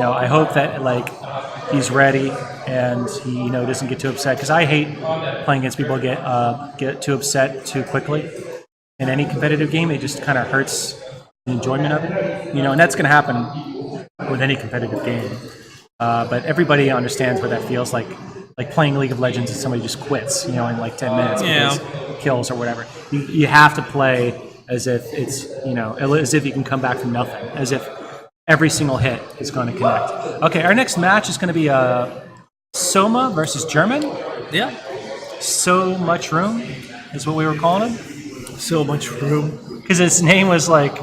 I hope that like he's ready and he doesn't get too upset, because I hate playing against people who get too upset too quickly. In any competitive game, it just kind of hurts the enjoyment of it, and that's going to happen with any competitive game. But everybody understands what that feels like playing League of Legends and somebody just quits, in like 10 minutes because kills or whatever. You have to play as if it's, as if you can come back from nothing, as if every single hit is going to connect. Okay, our next match is going to be Soma versus German. Yeah. So much room is what we were calling him. So much room. Because his name was like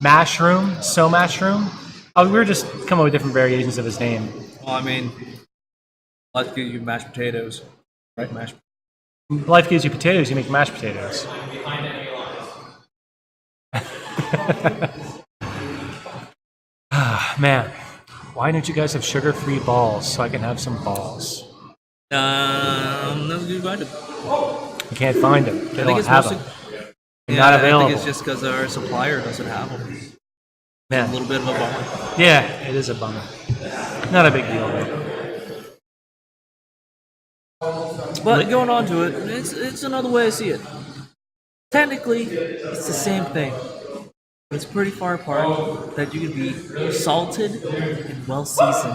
Mashroom, Somashroom. We were just coming up with different variations of his name. Well, I mean, life gives you mashed potatoes, right? Life gives you potatoes, you make mashed potatoes. Man, why don't you guys have sugar-free balls so I can have some balls? No, you find them. You can't find them. They don't have them. They're not available. I think it's just because our supplier doesn't have them. Man. A little bit of a bummer. Yeah, it is a bummer. Not a big deal, though. But going on to it, it's another way I see it. Technically, it's the same thing. It's pretty far apart that you can be salted and well seasoned.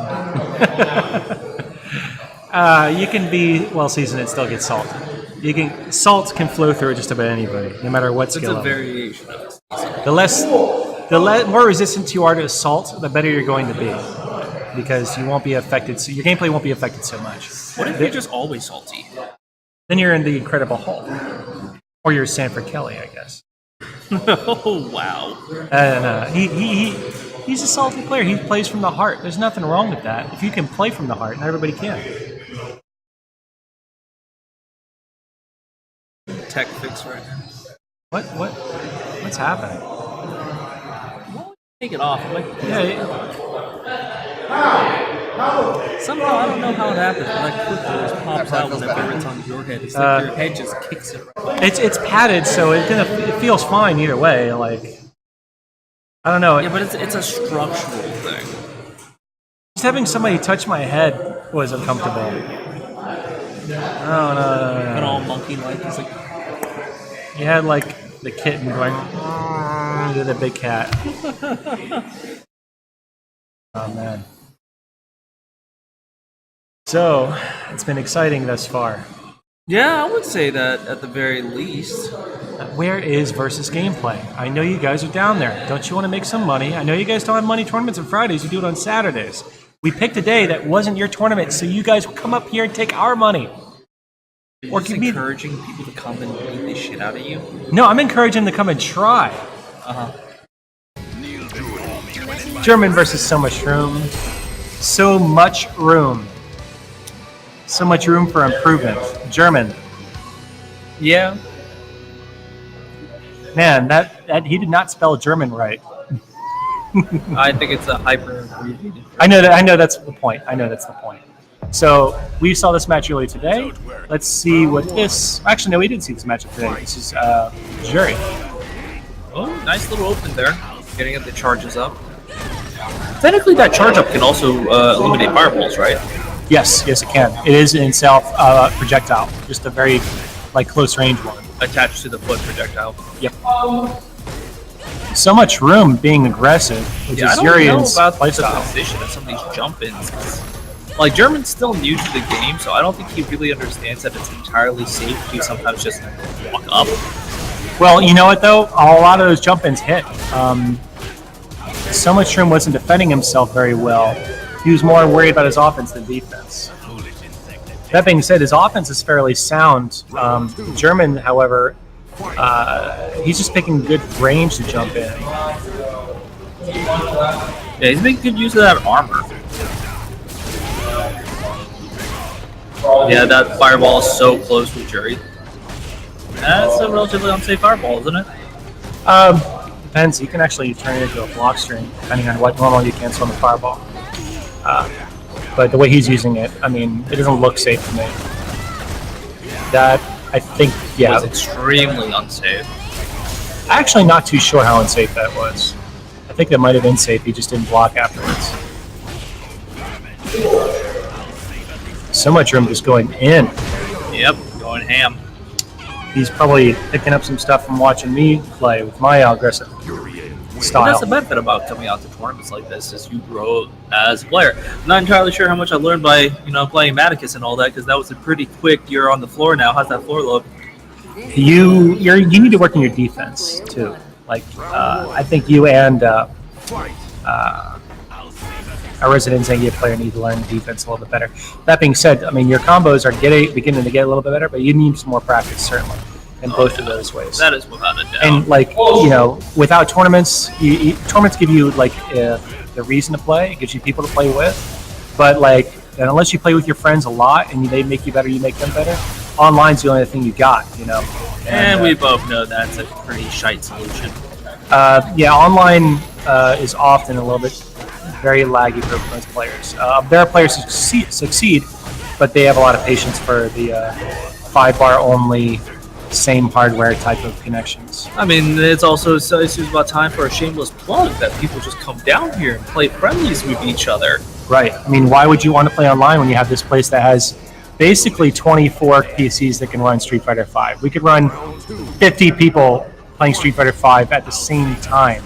You can be well seasoned and still get salted. Salt can flow through just about anybody, no matter what skill level. It's a variation of it. The more resistant you are to salt, the better you're going to be, because you won't be affected. So your gameplay won't be affected so much. What if you're just always salty? Then you're in the Incredible Hulk, or you're Sanford Kelly, I guess. Oh wow! He's a salty player. He plays from the heart. There's nothing wrong with that. If you can play from the heart, and everybody can. Tech fix right now. What's happening? Take it off. Somehow I don't know how it happens, but that clip just pops out whenever it's on your head. It's like your head just kicks it. It's padded, so it feels fine either way. Like, I don't know. Yeah, but it's a structural thing. Just having somebody touch my head was uncomfortable. No. And all monkey-like. He's like, he had like the kitten going to the big cat. Oh man. So, it's been exciting thus far. Yeah, I would say that at the very least. Where is versus gameplay? I know you guys are down there. Don't you want to make some money? I know you guys don't have money tournaments on Fridays. You do it on Saturdays. We picked a day that wasn't your tournament, so you guys come up here and take our money. Or just encouraging people to come and beat the shit out of you? No, I'm encouraging them to come and try. Uh-huh. German versus Somashroom. So much room. So much room for improvement. German. Yeah. Man, that he did not spell German right. I think it's a hyper abbreviated. I know that's the point. So we saw this match earlier today. Let's see what this. Actually, no, we didn't see this match today. This is Juri. Oh, nice little open there. Getting the charges up. Technically, that charge up can also eliminate fireballs, right? Yes, it can. It is in self projectile, just a very close range one. Attached to the foot projectile. Yep. So much room being aggressive, which is Urien's lifestyle. The position of some of these jump-ins. Like, German's still new to the game, so I don't think he really understands that it's entirely safe to sometimes just walk up. Well, you know what, though? A lot of those jump-ins hit. Somashroom wasn't defending himself very well. He was more worried about his offense than defense. That being said, his offense is fairly sound. German, however, he's just picking good range to jump in. Yeah, he's making good use of that armor. Yeah, that fireball is so close with Juri. That's a relatively unsafe fireball, isn't it? Depends. You can actually turn it into a block string, depending on what normally you cancel on the fireball. But the way he's using it, I mean, it doesn't look safe to me. That, I think, yeah. It was extremely unsafe. Actually, not too sure how unsafe that was. I think that might have been safe. He just didn't block afterwards. Somashroom just going in. Yep, going ham. He's probably picking up some stuff from watching me play with my aggressive Well, style. that's the benefit about coming out to tournaments like this is you grow as a player. I'm not entirely sure how much I learned by playing Maticus and all that because that was a pretty quick. You're on the floor now. How's that floor look? You need to work on your defense too. Like I think you and our resident Zangief player need to learn defense a little bit better. That being said, I mean your combos are beginning to get a little bit better, but you need some more practice certainly in both of those ways. That is without a doubt. And like without tournaments, tournaments give you like the reason to play. It gives you people to play with, but like unless you play with your friends a lot and they make you better, you make them better. Online's the only thing you got, And we both know that's a pretty shite solution. Online is often a little bit very laggy for most players. There are players who succeed, but they have a lot of patience for the 5-bar only, same hardware type of connections. I mean, it's also it's about time for a shameless plug that people just come down here and play friendlies with each other. Right. I mean, why would you want to play online when you have this place that has basically 24 PCs that can run Street Fighter V? We could run 50 people playing Street Fighter V at the same time.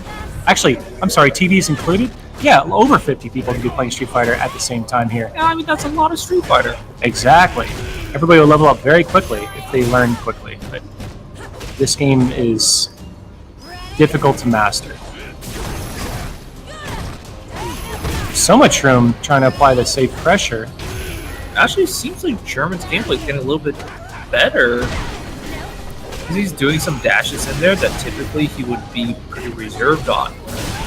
Actually, I'm sorry, TVs included? Yeah, over 50 people can be playing Street Fighter at the same time here. Yeah, I mean, that's a lot of Street Fighter. Exactly. Everybody will level up very quickly if they learn quickly. But this game is difficult to master. Somashroom trying to apply the safe pressure. Actually, it seems like German's gameplay is getting a little bit better. Because he's doing some dashes in there that typically he would be pretty reserved on.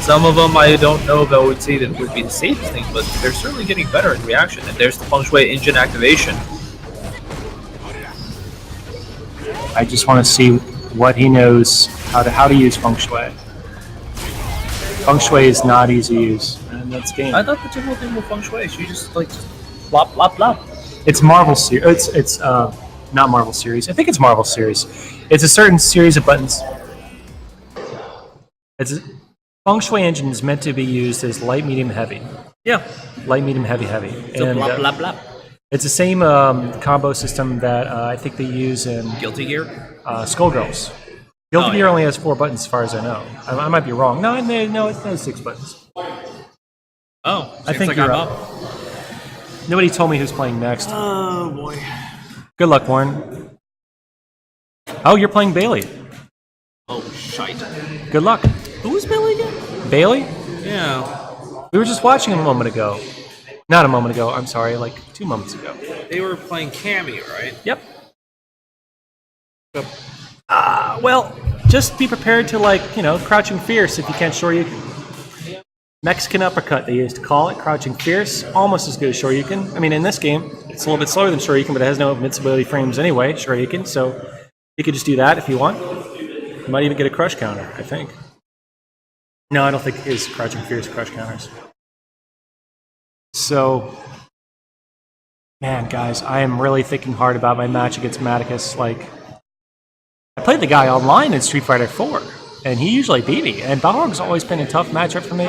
Some of them I don't know if I would say that would be the safest thing, but they're certainly getting better in reaction. And there's the Feng Shui engine activation. I just want to see what he knows, how to use Feng Shui. Feng Shui is not easy to use, and that's game. I thought the typical thing with Feng Shui is you just blop, blop, blop. It's Marvel series. It's not Marvel series. I think it's Marvel series. It's a certain series of buttons. Feng Shui engine is meant to be used as light, medium, heavy. Yeah. Light, medium, heavy, heavy. So and, blop, blop, blop. It's the same combo system that I think they use in Guilty Gear? Skullgirls. Guilty Gear yeah. only has 4 buttons as far as I know. I might be wrong. No, it has 6 buttons. Oh, I think like you're I'm up. Nobody told me who's playing next. Oh, boy. Good luck, Warren. Oh, you're playing Bailey. Oh, shite. Good luck. Who was Billy again? Bailey? Yeah. We were just watching him a moment ago. Not a moment ago, I'm sorry, like 2 moments ago. They were playing Cammy, right? Yep. Well, just be prepared to, crouching fierce if you can't Shoryuken. Mexican uppercut, they used to call it, crouching fierce. Almost as good as Shoryuken. I mean, in this game, it's a little bit slower than Shoryuken, but it has no invincibility frames anyway, Shoryuken, so you could just do that if you want. You might even get a crush counter, I think. No, I don't think his crouching fierce crush counters. So, man, guys, I am really thinking hard about my match against Maticus. I played the guy online in Street Fighter 4, and he usually beat me. And Balrog's always been a tough matchup for me.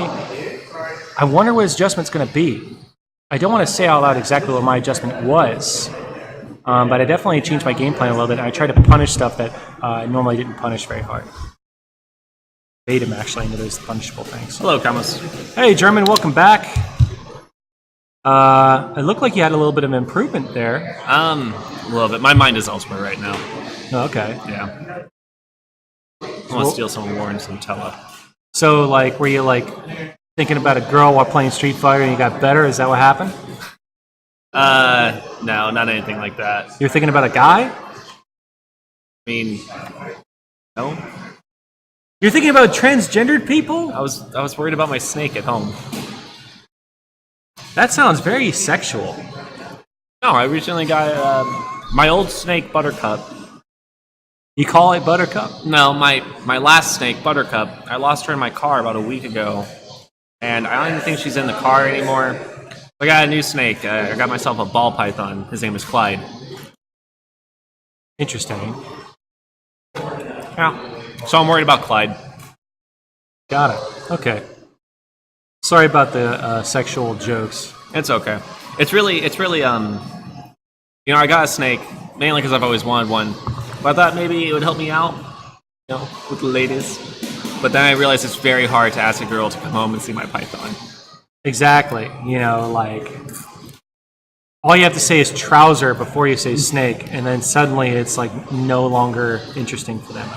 I wonder what his adjustment's going to be. I don't want to say out loud exactly what my adjustment was, but I definitely changed my game plan a little bit. I tried to punish stuff that I normally didn't punish very hard. Bait him, actually, into those punishable things. Hello, Camus. Hey, German, welcome back. It looked like you had a little bit of improvement there. A little bit. My mind is elsewhere right now. Oh, okay. Yeah. I want to steal some of Warren's Nutella. So, were you, thinking about a girl while playing Street Fighter and you got better? Is that what happened? No, not anything like that. You're thinking about a guy? I mean, no. You're thinking about transgendered people? I was worried about my snake at home. That sounds very sexual. No, I recently got my old snake, Buttercup. You call it Buttercup? No, my last snake, Buttercup. I lost her in my car about a week ago, and I don't even think she's in the car anymore. I got a new snake. I got myself a ball python. His name is Clyde. Interesting. Yeah. So I'm worried about Clyde. Got it. Okay. Sorry about the sexual jokes. It's okay. It's really you know, I got a snake mainly because I've always wanted one, but I thought maybe it would help me out, you know, with the ladies. But then I realized it's very hard to ask a girl to come home and see my python. Exactly. You know, like all you have to say is trouser before you say snake, and then suddenly it's like no longer interesting for them.